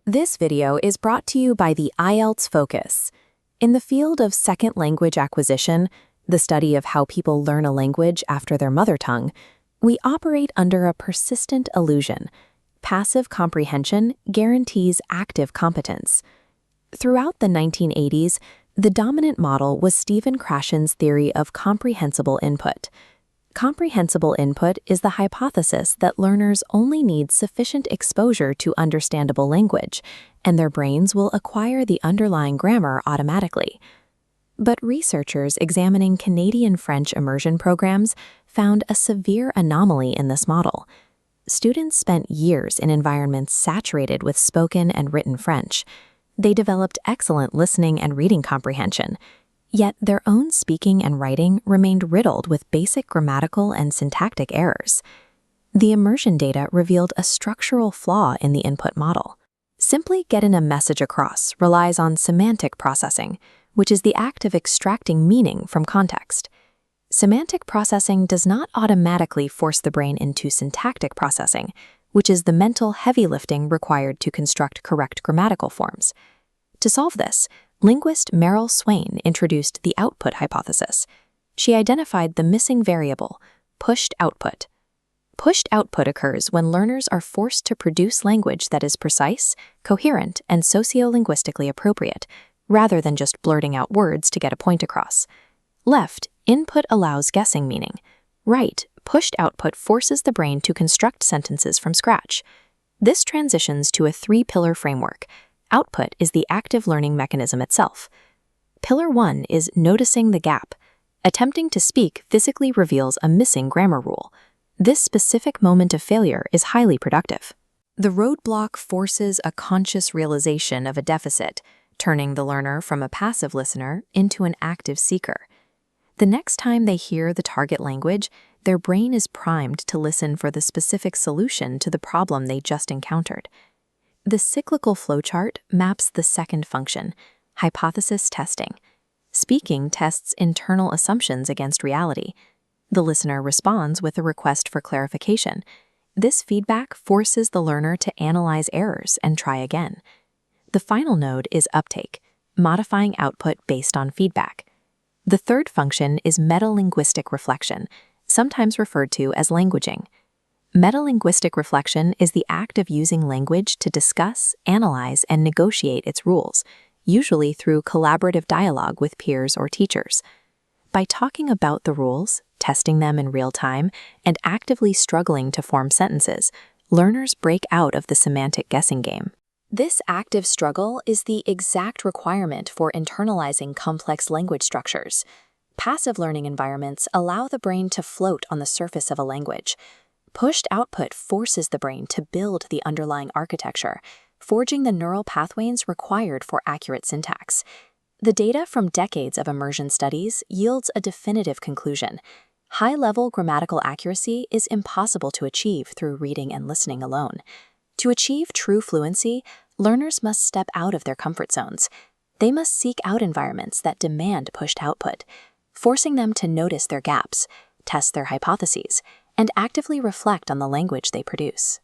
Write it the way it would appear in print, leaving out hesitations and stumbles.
This video is brought to you by the IELTS FOCUS. In the field of second language acquisition, the study of how people learn a language after their mother tongue, we operate under a persistent illusion. Passive comprehension guarantees active competence. Throughout the 1980s, the dominant model was Stephen Krashen's theory of comprehensible input. Comprehensible input is the hypothesis that learners only need sufficient exposure to understandable language, and their brains will acquire the underlying grammar automatically. But researchers examining Canadian French immersion programs found a severe anomaly in this model. Students spent years in environments saturated with spoken and written French. They developed excellent listening and reading comprehension, yet their own speaking and writing remained riddled with basic grammatical and syntactic errors. The immersion data revealed a structural flaw in the input model. Simply getting a message across relies on semantic processing, which is the act of extracting meaning from context. Semantic processing does not automatically force the brain into syntactic processing, which is the mental heavy lifting required to construct correct grammatical forms. To solve this, linguist Swain introduced the output hypothesis. She identified the missing variable, pushed output. Pushed output occurs when learners are forced to produce language that is precise, coherent, and sociolinguistically appropriate, rather than just blurting out words to get a point across. Left, input allows guessing meaning. Right, pushed output forces the brain to construct sentences from scratch. This transitions to a three-pillar framework. Output is the active learning mechanism itself. Pillar 1 is noticing the gap. Attempting to speak physically reveals a missing grammar rule. This specific moment of failure is highly productive. The roadblock forces a conscious realization of a deficit, turning the learner from a passive listener into an active seeker. The next time they hear the target language, their brain is primed to listen for the specific solution to the problem they just encountered. The cyclical flowchart maps the second function, hypothesis testing. Speaking tests internal assumptions against reality. The listener responds with a request for clarification. This feedback forces the learner to analyze errors and try again. The final node is uptake, modifying output based on feedback. The third function is metalinguistic reflection, sometimes referred to as languaging. Metalinguistic reflection is the act of using language to discuss, analyze, and negotiate its rules, usually through collaborative dialogue with peers or teachers. By talking about the rules, testing them in real time, and actively struggling to form sentences, learners break out of the semantic guessing game. This active struggle is the exact requirement for internalizing complex language structures. Passive learning environments allow the brain to float on the surface of a language. Pushed output forces the brain to build the underlying architecture, forging the neural pathways required for accurate syntax. The data from decades of immersion studies yields a definitive conclusion. High-level grammatical accuracy is impossible to achieve through reading and listening alone. To achieve true fluency, learners must step out of their comfort zones. They must seek out environments that demand pushed output, forcing them to notice their gaps, test their hypotheses, and actively reflect on the language they produce.